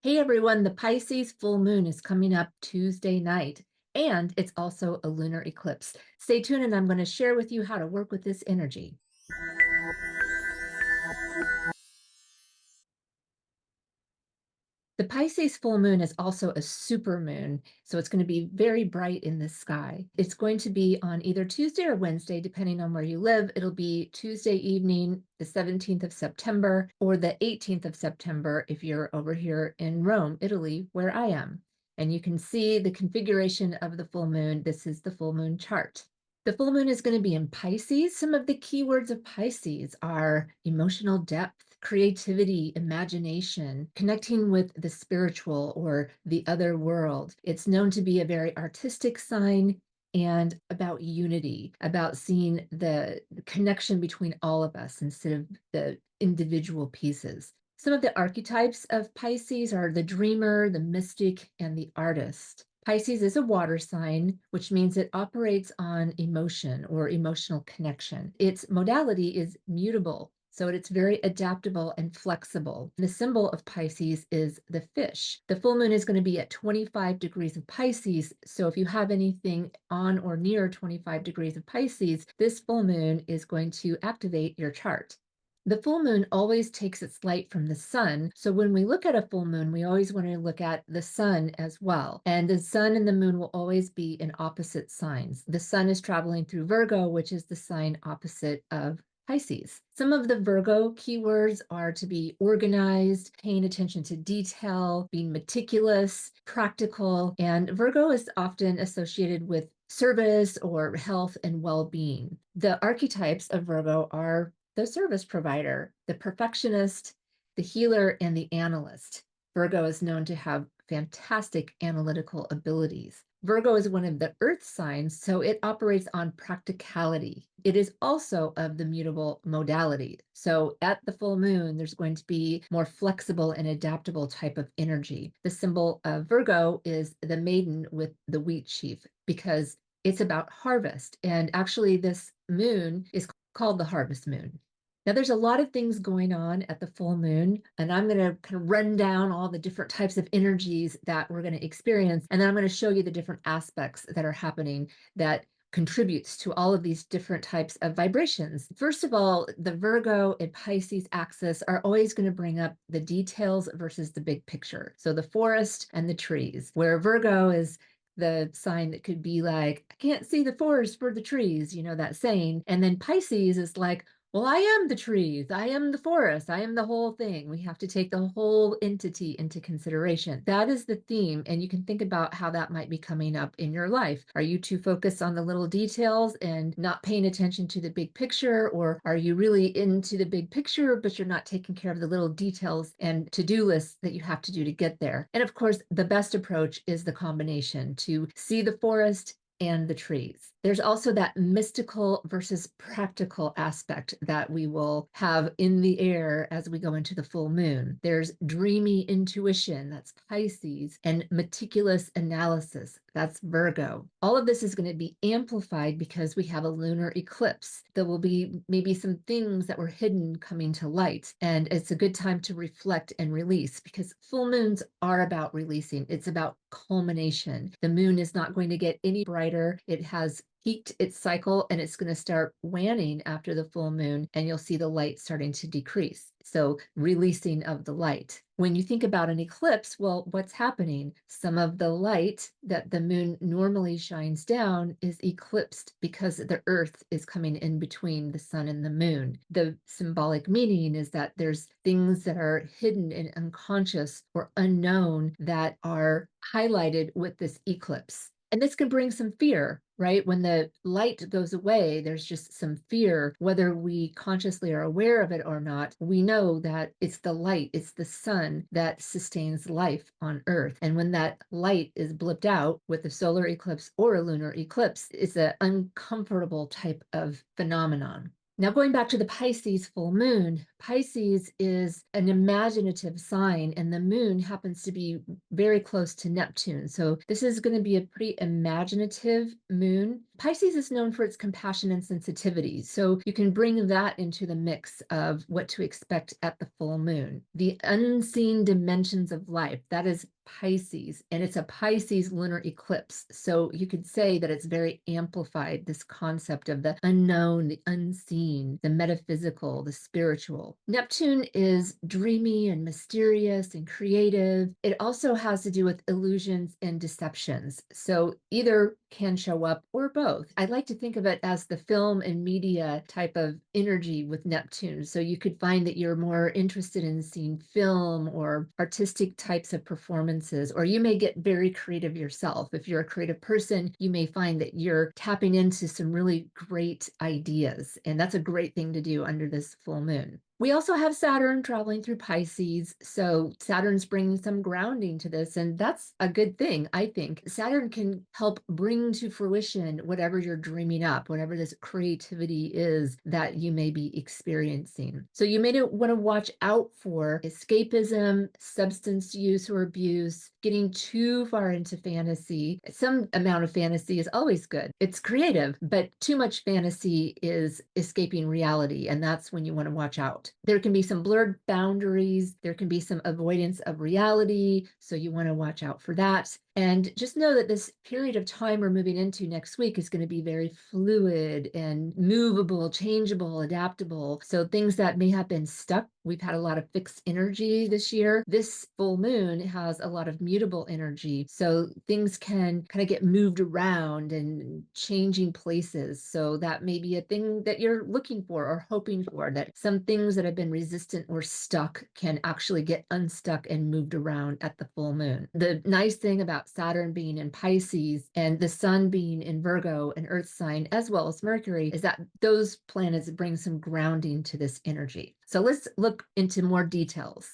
Hey everyone, the Pisces full moon is coming up Tuesday night, and it's also a lunar eclipse. Stay tuned and I'm going to share with you how to work with this energy. The Pisces full moon is also a super moon, so it's going to be very bright in the sky. It's going to be on either Tuesday or Wednesday, depending on where you live. It'll be Tuesday evening, the 17th of September, or the 18th of September if you're over here in Rome, Italy, where I am. And you can see the configuration of the full moon. This is the full moon chart. The full moon is going to be in Pisces. Some of the keywords of Pisces are emotional depth, creativity, imagination, connecting with the spiritual or the other world. It's known to be a very artistic sign and about unity, about seeing the connection between all of us instead of the individual pieces. Some of the archetypes of Pisces are the dreamer, the mystic, and the artist. Pisces is a water sign, which means it operates on emotion or emotional connection. Its modality is mutable, so it's very adaptable and flexible. The symbol of Pisces is the fish. The full moon is going to be at 25 degrees of Pisces, so if you have anything on or near 25 degrees of Pisces, this full moon is going to activate your chart. The full moon always takes its light from the sun. So when we look at a full moon, we always want to look at the sun as well. And the sun and the moon will always be in opposite signs. The sun is traveling through Virgo, which is the sign opposite of Pisces. Some of the Virgo keywords are to be organized, paying attention to detail, being meticulous, practical, and Virgo is often associated with service or health and well-being. The archetypes of Virgo are the service provider, the perfectionist, the healer, and the analyst. Virgo is known to have fantastic analytical abilities. Virgo is one of the earth signs, so it operates on practicality. It is also of the mutable modality. So at the full moon, there's going to be more flexible and adaptable type of energy. The symbol of Virgo is the maiden with the wheat sheaf because it's about harvest. And actually, this moon is called the harvest moon. Now, there's a lot of things going on at the full moon, and I'm going to kind of run down all the different types of energies that we're going to experience, and then I'm going to show you the different aspects that are happening that contributes to all of these different types of vibrations. First of all, the Virgo and Pisces axis are always going to bring up the details versus the big picture. So the forest and the trees, where Virgo is the sign that could be like, I can't see the forest for the trees, you know, that saying. And then Pisces is like, well, I am the trees, I am the forest, I am the whole thing. We have to take the whole entity into consideration. That is the theme, and you can think about how that might be coming up in your life. Are you too focused on the little details and not paying attention to the big picture, or are you really into the big picture, but you're not taking care of the little details and to-do lists that you have to do to get there? And of course, the best approach is the combination to see the forest and the trees. There's also that mystical versus practical aspect that we will have in the air as we go into the full moon. There's dreamy intuition, that's Pisces, and meticulous analysis, that's Virgo. All of this is going to be amplified because we have a lunar eclipse. There will be maybe some things that were hidden coming to light, and it's a good time to reflect and release because full moons are about releasing. It's about culmination. The moon is not going to get any brighter. It has peaked its cycle and it's going to start waning after the full moon, and you'll see the light starting to decrease. So releasing of the light. When you think about an eclipse, well, what's happening? Some of the light that the moon normally shines down is eclipsed because the earth is coming in between the sun and the moon. The symbolic meaning is that there's things that are hidden and unconscious or unknown that are highlighted with this eclipse. And this can bring some fear, right? When the light goes away, there's just some fear, whether we consciously are aware of it or not. We know that it's the light, it's the sun that sustains life on Earth. And when that light is blipped out with a solar eclipse or a lunar eclipse, it's an uncomfortable type of phenomenon. Now, going back to the Pisces full moon, Pisces is an imaginative sign, and the moon happens to be very close to Neptune. So this is going to be a pretty imaginative moon. Pisces is known for its compassion and sensitivity, so you can bring that into the mix of what to expect at the full moon. The unseen dimensions of life, that is Pisces, and it's a Pisces lunar eclipse. So you could say that it's very amplified, this concept of the unknown, the unseen, the metaphysical, the spiritual. Neptune is dreamy and mysterious and creative. It also has to do with illusions and deceptions. So either can show up or both. I like to think of it as the film and media type of energy with Neptune. So you could find that you're more interested in seeing film or artistic types of performances, or you may get very creative yourself. If you're a creative person, you may find that you're tapping into some really great ideas. And that's a great thing to do under this full moon. We also have Saturn traveling through Pisces. So Saturn's bringing some grounding to this, and that's a good thing, I think. Saturn can help bring to fruition whatever you're dreaming up, whatever this creativity is that you may be experiencing. So you may want to watch out for escapism, substance use or abuse, getting too far into fantasy. Some amount of fantasy is always good. It's creative, but too much fantasy is escaping reality, and that's when you want to watch out. There can be some blurred boundaries. There can be some avoidance of reality. So you want to watch out for that. And just know that this period of time we're moving into next week is going to be very fluid and movable, changeable, adaptable. So things that may have been stuck, we've had a lot of fixed energy this year. This full moon has a lot of mutable energy. So things can kind of get moved around and changing places. So that may be a thing that you're looking for or hoping for, that some things that have been resistant or stuck can actually get unstuck and moved around at the full moon. The nice thing about Saturn being in Pisces and the sun being in Virgo, an earth sign, as well as Mercury, is that those planets bring some grounding to this energy. So let's look into more details.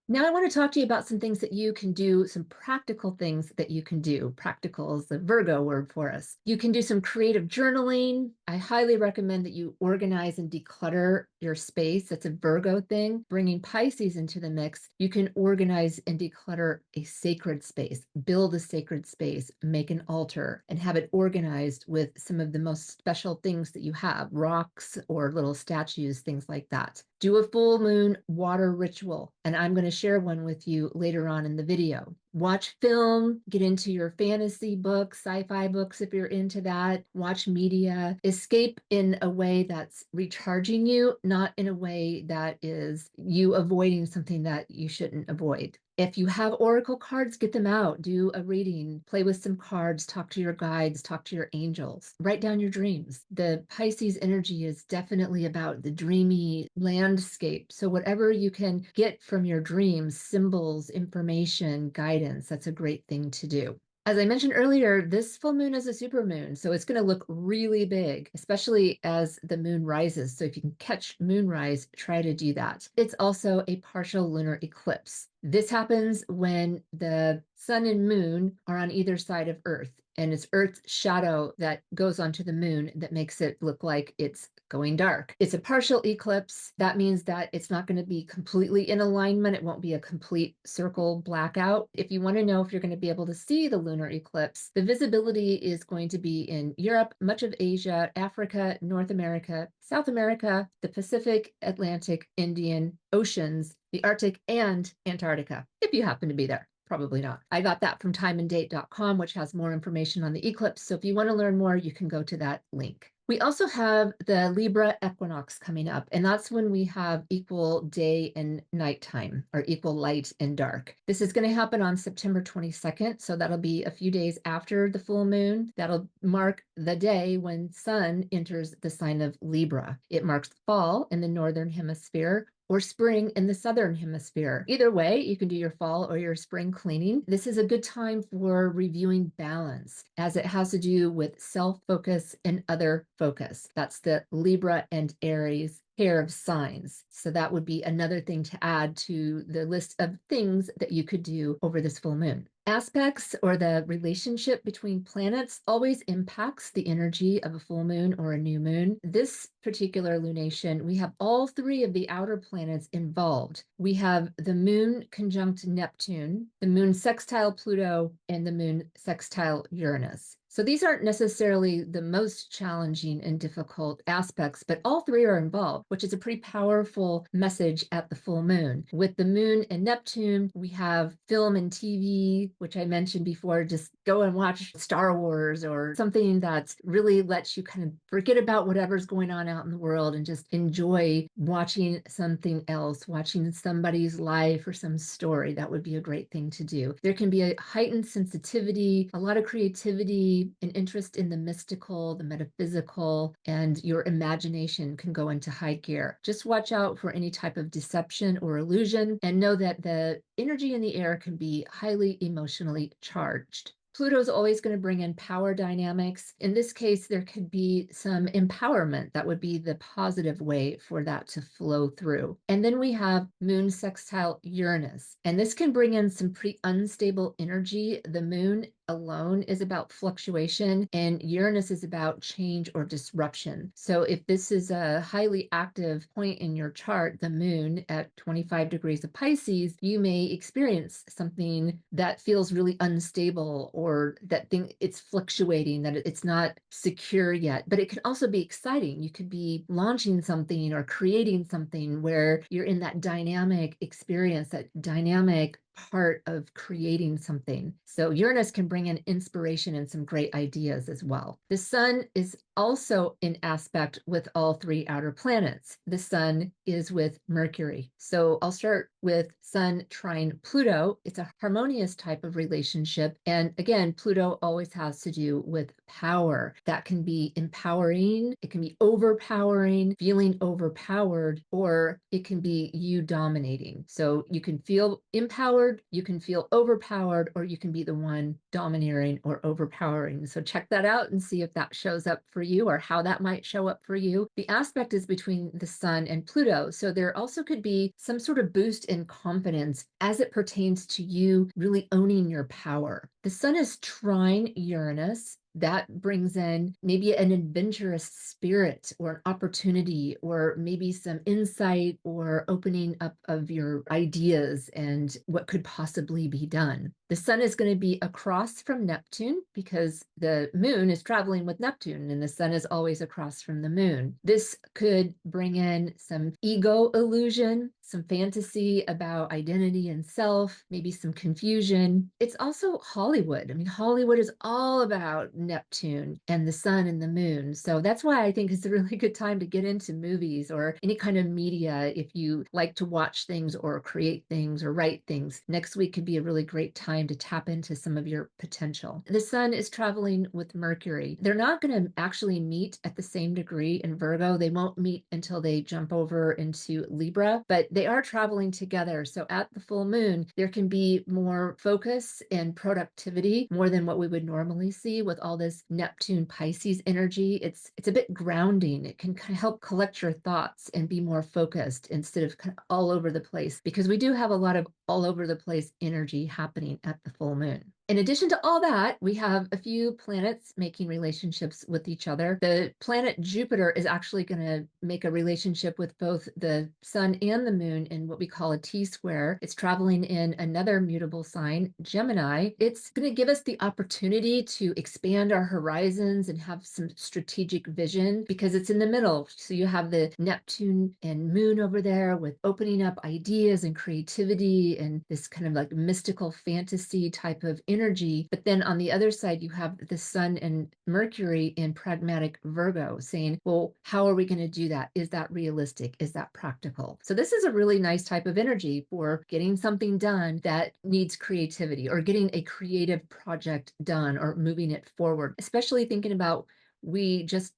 Now I want to talk to you about some things that you can do, some practical things that you can do. Practical is the Virgo word for us. You can do some creative journaling. I highly recommend that you organize and declutter your space. That's a Virgo thing. Bringing Pisces into the mix, you can organize and declutter a sacred space, build a sacred space, make an altar, and have it organized with some of the most special things that you have, rocks or little statues, things like that. Do a full moon water ritual, and I'm going to share one with you later on in the video. Watch film, get into your fantasy books, sci-fi books if you're into that. Watch media. Escape in a way that's recharging you, not in a way that is you avoiding something that you shouldn't avoid. If you have oracle cards, get them out, do a reading, play with some cards, talk to your guides, talk to your angels, write down your dreams. The Pisces energy is definitely about the dreamy landscape. So whatever you can get from your dreams, symbols, information, guidance, that's a great thing to do. As I mentioned earlier, this full moon is a supermoon, so it's going to look really big, especially as the moon rises. So if you can catch moonrise, try to do that. It's also a partial lunar eclipse. This happens when the sun and moon are on either side of Earth, and it's Earth's shadow that goes onto the moon that makes it look like it's going dark. It's a partial eclipse. That means that it's not going to be completely in alignment. It won't be a complete circle blackout. If you want to know if you're going to be able to see the lunar eclipse, the visibility is going to be in Europe, much of Asia, Africa, North America, South America, the Pacific, Atlantic, Indian Oceans, the Arctic, and Antarctica, if you happen to be there. Probably not. I got that from timeanddate.com, which has more information on the eclipse. So if you want to learn more, you can go to that link. We also have the Libra equinox coming up, and that's when we have equal day and nighttime, or equal light and dark. This is going to happen on September 22nd, so that'll be a few days after the full moon. That'll mark the day when sun enters the sign of Libra. It marks fall in the northern hemisphere, or spring in the southern hemisphere. Either way, you can do your fall or your spring cleaning. This is a good time for reviewing balance, as it has to do with self-focus and other focus. That's the Libra and Aries pair of signs. So that would be another thing to add to the list of things that you could do over this full moon. Aspects, or the relationship between planets, always impacts the energy of a full moon or a new moon. This particular lunation, we have all three of the outer planets involved. We have the moon conjunct Neptune, the moon sextile Pluto, and the moon sextile Uranus. So these aren't necessarily the most challenging and difficult aspects, but all three are involved, which is a pretty powerful message at the full moon. With the moon and Neptune, we have film and TV, which I mentioned before. Just go and watch Star Wars or something that really lets you kind of forget about whatever's going on out in the world and just enjoy watching something else, watching somebody's life or some story. That would be a great thing to do. There can be a heightened sensitivity, a lot of creativity, an interest in the mystical, the metaphysical, and your imagination can go into high gear. Just watch out for any type of deception or illusion, and know that the energy in the air can be highly emotionally charged. Pluto is always going to bring in power dynamics. In this case, there could be some empowerment. That would be the positive way for that to flow through. And then we have moon sextile Uranus, and this can bring in some pretty unstable energy. The moon alone is about fluctuation, and Uranus is about change or disruption. So if this is a highly active point in your chart, the moon at 25 degrees of Pisces, you may experience something that feels really unstable, or that thing, it's fluctuating, that it's not secure yet. But it can also be exciting. You could be launching something or creating something where you're in that dynamic experience, that dynamic part of creating something. So Uranus can bring in inspiration and some great ideas as well. The sun is also in aspect with all three outer planets. The sun is with Mercury. So I'll start with sun trine Pluto. It's a harmonious type of relationship. And again, Pluto always has to do with power. That can be empowering, it can be overpowering, feeling overpowered, or it can be you dominating. So you can feel empowered, you can feel overpowered, or you can be the one domineering or overpowering. So check that out and see if that shows up for you, or how that might show up for you. The aspect is between the sun and Pluto. So there also could be some sort of boost in confidence as it pertains to you really owning your power. The sun is trine Uranus. That brings in maybe an adventurous spirit or an opportunity, or maybe some insight or opening up of your ideas and what could possibly be done. The sun is going to be across from Neptune because the moon is traveling with Neptune, and the sun is always across from the moon. This could bring in some ego illusion, some fantasy about identity and self, maybe some confusion. It's also Hollywood. I mean, Hollywood is all about Neptune and the sun and the moon. So that's why I think it's a really good time to get into movies or any kind of media if you like to watch things or create things or write things. Next week could be a really great time to tap into some of your potential. The sun is traveling with Mercury. They're not going to actually meet at the same degree in Virgo. They won't meet until they jump over into Libra, but they are traveling together. So at the full moon, there can be more focus and productivity, more than what we would normally see with all this Neptune Pisces energy. It's a bit grounding. It can kind of help collect your thoughts and be more focused instead of kind of all over the place, because we do have a lot of all over the place energy happening at the full moon. In addition to all that, we have a few planets making relationships with each other. The planet Jupiter is actually going to make a relationship with both the sun and the moon in what we call a T-square. It's traveling in another mutable sign, Gemini. It's going to give us the opportunity to expand our horizons and have some strategic vision because it's in the middle. So you have the Neptune and moon over there with opening up ideas and creativity and this kind of like mystical fantasy type of energy. But then on the other side, you have the sun and Mercury in pragmatic Virgo saying, well, how are we going to do that? Is that realistic? Is that practical? So this is a really nice type of energy for getting something done that needs creativity, or getting a creative project done, or moving it forward, especially thinking about, we just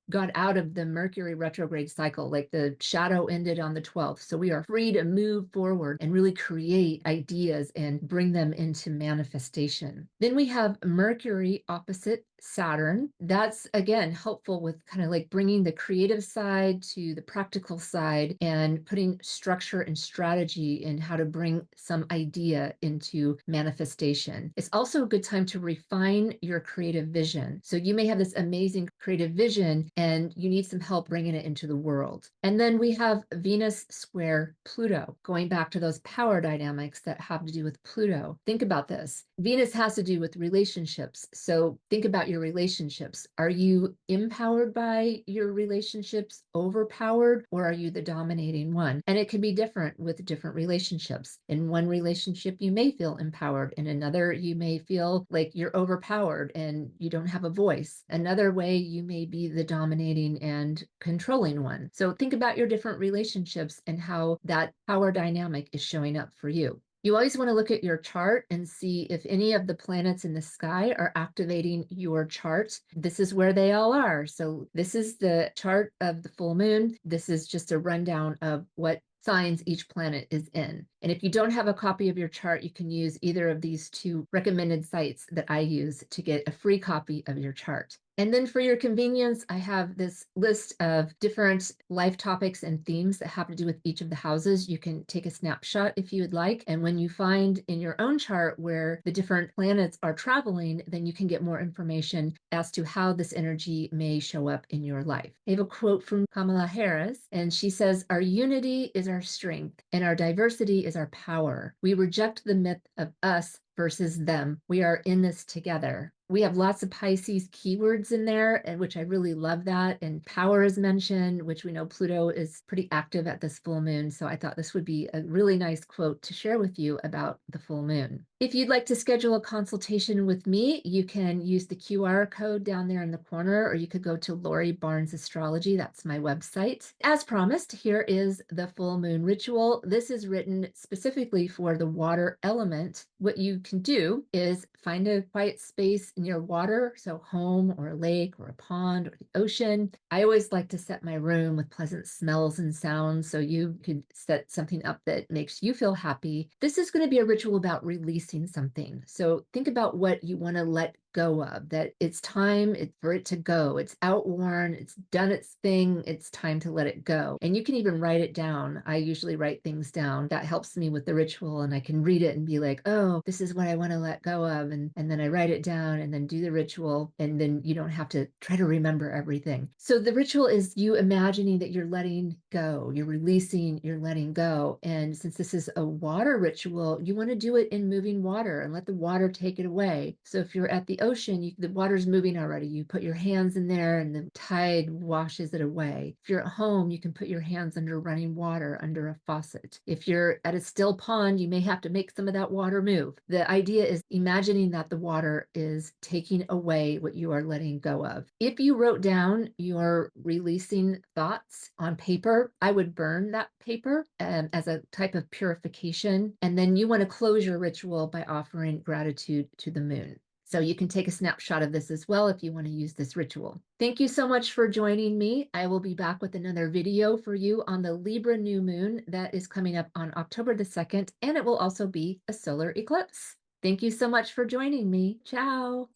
got out of the Mercury retrograde cycle, like the shadow ended on the 12th. So we are free to move forward and really create ideas and bring them into manifestation. Then we have Mercury opposite Saturn. That's again helpful with kind of like bringing the creative side to the practical side and putting structure and strategy in how to bring some idea into manifestation. It's also a good time to refine your creative vision. So you may have this amazing creative vision and you need some help bringing it into the world. And then we have Venus square Pluto, going back to those power dynamics that have to do with Pluto. Think about this. Venus has to do with relationships. So think about your relationships. Are you empowered by your relationships, overpowered, or are you the dominating one? And it can be different with different relationships. In one relationship, you may feel empowered. In another, you may feel like you're overpowered and you don't have a voice. Another way, you may be the dominating and controlling one. So think about your different relationships and how that power dynamic is showing up for you. You always want to look at your chart and see if any of the planets in the sky are activating your chart. This is where they all are. So this is the chart of the full moon. This is just a rundown of what signs each planet is in. And if you don't have a copy of your chart, you can use either of these two recommended sites that I use to get a free copy of your chart. And then for your convenience, I have this list of different life topics and themes that have to do with each of the houses. You can take a snapshot if you would like. And when you find in your own chart where the different planets are traveling, then you can get more information as to how this energy may show up in your life. I have a quote from Kamala Harris, and she says, "Our unity is our strength, and our diversity is our power. We reject the myth of us versus them. We are in this together." We have lots of Pisces keywords in there, and which I really love that. And power is mentioned, which we know Pluto is pretty active at this full moon. So I thought this would be a really nice quote to share with you about the full moon. If you'd like to schedule a consultation with me, you can use the QR code down there in the corner, or you could go to Lori Barnes Astrology. That's my website. As promised, here is the full moon ritual. This is written specifically for the water element. What you can do is find a quiet space near water, so home or a lake or a pond or the ocean. I always like to set my room with pleasant smells and sounds, so you could set something up that makes you feel happy. This is going to be a ritual about releasing something. So think about what you want to let go of, that it's time for it to go. It's outworn, it's done its thing, it's time to let it go. And you can even write it down. I usually write things down. That helps me with the ritual, and I can read it and be like, oh, this is what I want to let go of. And then I write it down and then do the ritual, and then you don't have to try to remember everything. So the ritual is you imagining that you're letting go, you're releasing, you're letting go. And since this is a water ritual, you want to do it in moving water and let the water take it away. So if you're at the ocean, the water's moving already. You put your hands in there and the tide washes it away. If you're at home, you can put your hands under running water, under a faucet. If you're at a still pond, you may have to make some of that water move. The idea is imagining that the water is taking away what you are letting go of. If you wrote down your releasing thoughts on paper, I would burn that paper as a type of purification. And then you want to close your ritual by offering gratitude to the moon. So you can take a snapshot of this as well if you want to use this ritual. Thank you so much for joining me. I will be back with another video for you on the Libra new moon that is coming up on October the 2nd, and it will also be a solar eclipse. Thank you so much for joining me. Ciao.